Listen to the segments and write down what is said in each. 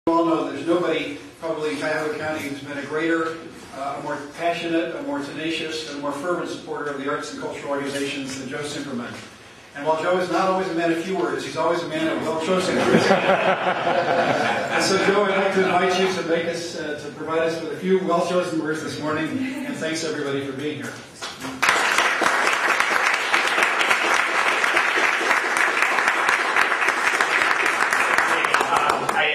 You all know there's nobody probably in Cuyahoga County who's been a greater, a more passionate, a more tenacious, and a more fervent supporter of the arts and cultural organizations than Joe Cimperman. And while Joe is not always a man of few words, he's always a man of well-chosen words. And so, Joe, I'd like to invite you to make us, to provide us with a few well-chosen words this morning. And thanks everybody for being here.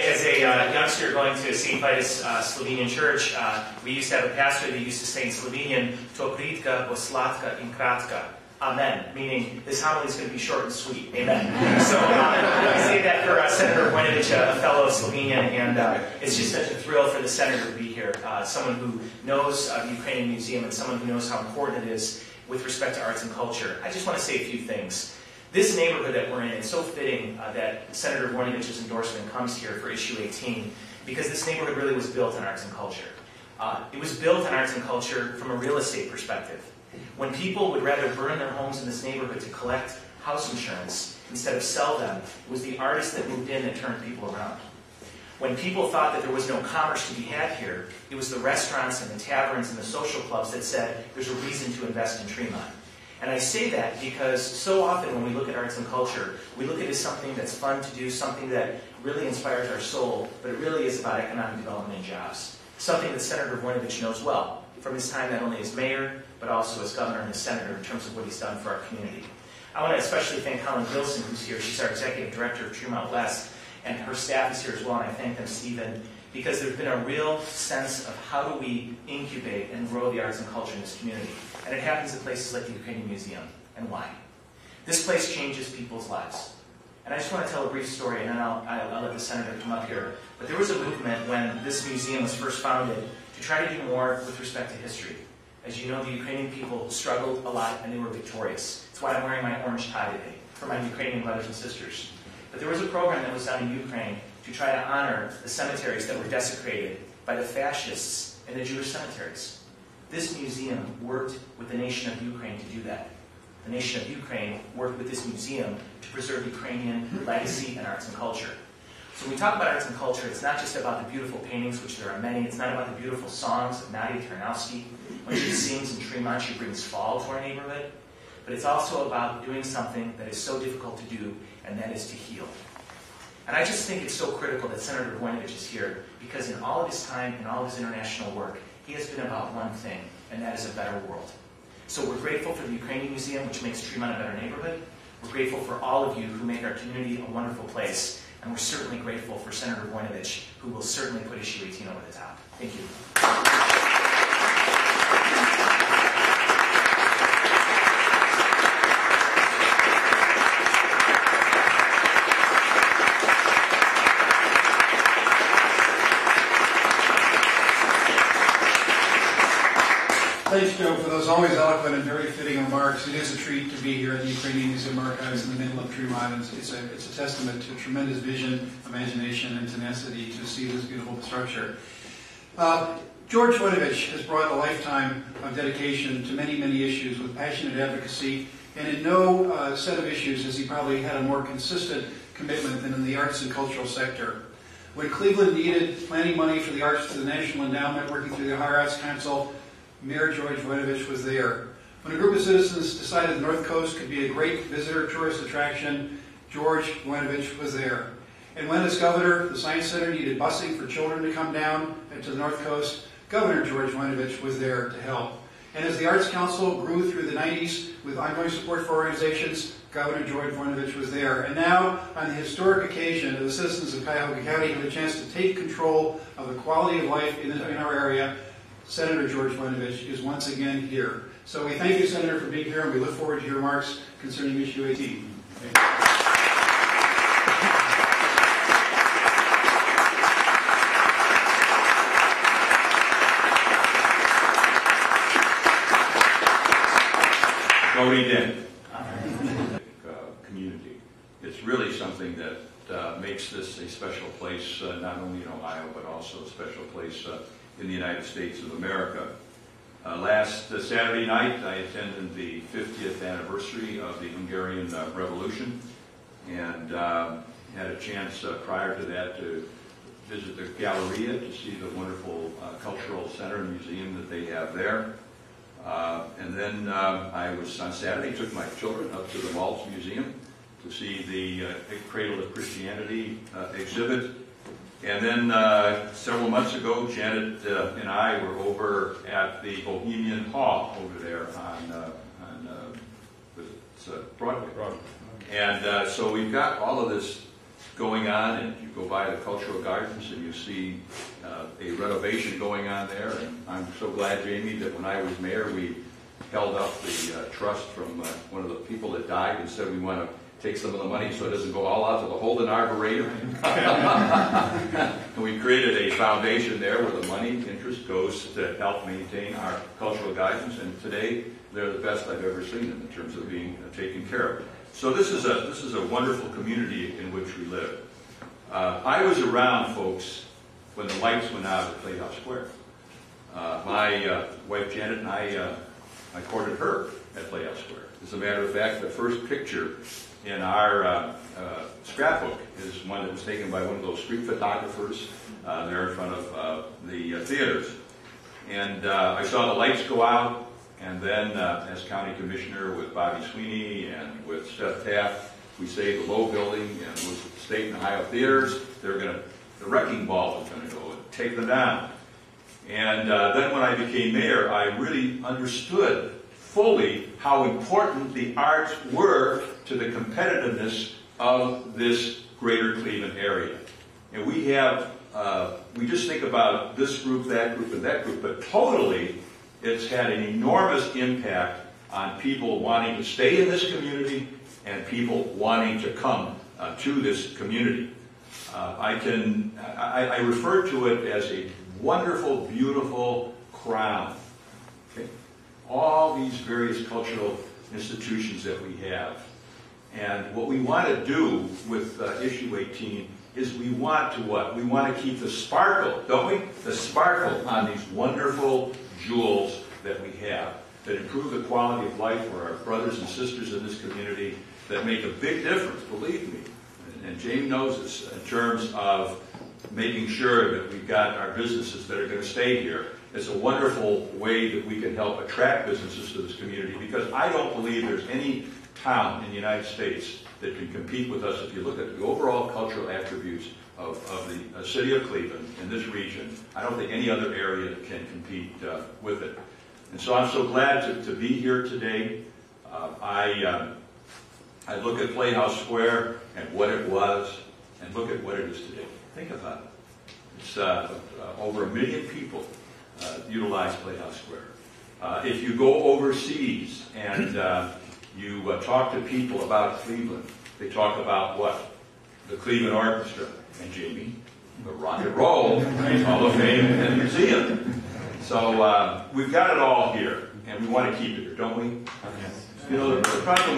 As a youngster going to St. Vitus Slovenian Church, we used to have a pastor that used to say in Slovenian, "To britka, bo slatka in kratka." Amen, meaning this homily is going to be short and sweet. Amen. So I say that for Senator Voinovich, a fellow Slovenian, and it's just such a thrill for the senator to be here. Someone who knows the Ukrainian Museum and someone who knows how important it is with respect to arts and culture. I just want to say a few things. This neighborhood that we're in, it's so fitting that Senator Voinovich's endorsement comes here for issue 18, because this neighborhood really was built on arts and culture. It was built on arts and culture from a real estate perspective. When people would rather burn their homes in this neighborhood to collect house insurance instead of sell them, it was the artists that moved in that turned people around. When people thought that there was no commerce to be had here, it was the restaurants and the taverns and the social clubs that said there's a reason to invest in Tremont. And I say that because so often when we look at arts and culture, we look at it as something that's fun to do, something that really inspires our soul, but it really is about economic development and jobs. Something that Senator Voinovich knows well from his time not only as mayor, but also as governor and as senator in terms of what he's done for our community. I want to especially thank Helen Gilson, who's here. She's our executive director of Tremont West, and her staff is here as well, and I thank them, Stephen, because there's been a real sense of how do we incubate and grow the arts and culture in this community. And it happens at places like the Ukrainian Museum. And why? This place changes people's lives. And I just want to tell a brief story, and then I'll let the senator come up here. But there was a movement when this museum was first founded to try to do more with respect to history. As you know, the Ukrainian people struggled a lot, and they were victorious. That's why I'm wearing my orange tie today, for my Ukrainian brothers and sisters. But there was a program that was done in Ukraine to try to honor the cemeteries that were desecrated by the fascists in the Jewish cemeteries. This museum worked with the nation of Ukraine to do that. The nation of Ukraine worked with this museum to preserve Ukrainian legacy and arts and culture. So when we talk about arts and culture, it's not just about the beautiful paintings, which there are many. It's not about the beautiful songs of Nadia Tarnowski. When she sings in Tremont, she brings fall to our neighborhood. But it's also about doing something that is so difficult to do, and that is to heal. And I just think it's so critical that Senator Voinovich is here, because in all of his time, in all of his international work, he has been about one thing, and that is a better world. So we're grateful for the Ukrainian Museum, which makes Tremont a better neighborhood. We're grateful for all of you who make our community a wonderful place. And we're certainly grateful for Senator Voinovich, who will certainly put issue 18 over the top. Thank you. Thanks, Joe, for those always eloquent and very fitting remarks. It is a treat to be here at the Ukrainian Museum Archives in the middle of Tremont. It's a testament to tremendous vision, imagination, and tenacity to see this beautiful structure. George Voinovich has brought a lifetime of dedication to many, many issues with passionate advocacy, and in no set of issues has he probably had a more consistent commitment than in the arts and cultural sector. When Cleveland needed planning money for the arts to the National Endowment, working through the Higher Arts Council, Mayor George Voinovich was there. When a group of citizens decided the North Coast could be a great visitor tourist attraction, George Voinovich was there. And when as governor, the Science Center needed busing for children to come down to the North Coast, Governor George Voinovich was there to help. And as the Arts Council grew through the 90s with ongoing support for organizations, Governor George Voinovich was there. And now, on the historic occasion of the citizens of Cuyahoga County have a chance to take control of the quality of life in our area, Senator George Voinovich is once again here. So we thank you, Senator, for being here, and we look forward to your remarks concerning issue 18. Voting in. Community. It's really something that makes this a special place, not only in Ohio, but also a special place in the United States of America. Last Saturday night, I attended the 50th anniversary of the Hungarian Revolution, and had a chance prior to that to visit the Galleria to see the wonderful cultural center and museum that they have there. And then I was, on Saturday, took my children up to the Maltz Museum to see the Cradle of Christianity exhibit. And then several months ago, Janet and I were over at the Bohemian Hall over there on Broadway. And so we've got all of this going on, and you go by the Cultural Gardens and you see a renovation going on there. And I'm so glad, Jamie, that when I was mayor, we held up the trust from one of the people that died and said we want to take some of the money so it doesn't go all out to the Holden Arboretum. And we created a foundation there where the money interest goes to help maintain our cultural gardens, and today they're the best I've ever seen them in terms of being taken care of. So this is a wonderful community in which we live. I was around, folks, when the lights went out at Playhouse Square. My wife Janet and I courted her at Playhouse Square. As a matter of fact, the first picture in our scrapbook is one that was taken by one of those street photographers there in front of the theaters. And I saw the lights go out, and then as county commissioner with Bobby Sweeney and with Steph Taft, we saved the Low Building and was at the State and Ohio theaters. The wrecking ball was going to go and take them down. And then when I became mayor, I really understood fully how important the arts were to the competitiveness of this greater Cleveland area. And we have, we just think about this group, and that group, but totally it's had an enormous impact on people wanting to stay in this community and people wanting to come to this community. I refer to it as a wonderful, beautiful crown. Okay? All these various cultural institutions that we have. And what we want to do with issue 18 is we want to what? We want to keep the sparkle, don't we? The sparkle on these wonderful jewels that we have that improve the quality of life for our brothers and sisters in this community, that make a big difference, believe me. And Jamie knows this in terms of making sure that we've got our businesses that are going to stay here. It's a wonderful way that we can help attract businesses to this community, because I don't believe there's any town in the United States that can compete with us if you look at the overall cultural attributes of the city of Cleveland in this region. I don't think any other area can compete with it. And so I'm so glad to be here today. I look at Playhouse Square and what it was, and look at what it is today. Think about it. It's over 1 million people utilize Playhouse Square. If you go overseas and you talk to people about Cleveland, they talk about what? The Cleveland Orchestra, and Jamie, the Rock and Roll Hall of Fame and Museum. So we've got it all here, and we want to keep it here, don't we? Yes. You know, the problem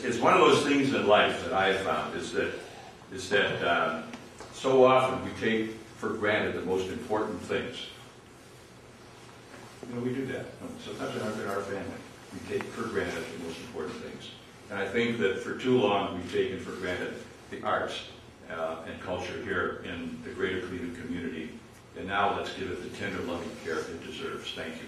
it's one of those things in life that I have found is that so often we take for granted the most important things. You know, we do that. Sometimes in our family, we take for granted the most important things. And I think that for too long we've taken for granted the arts and culture here in the greater Cleveland community. And now let's give it the tender, loving care it deserves. Thank you.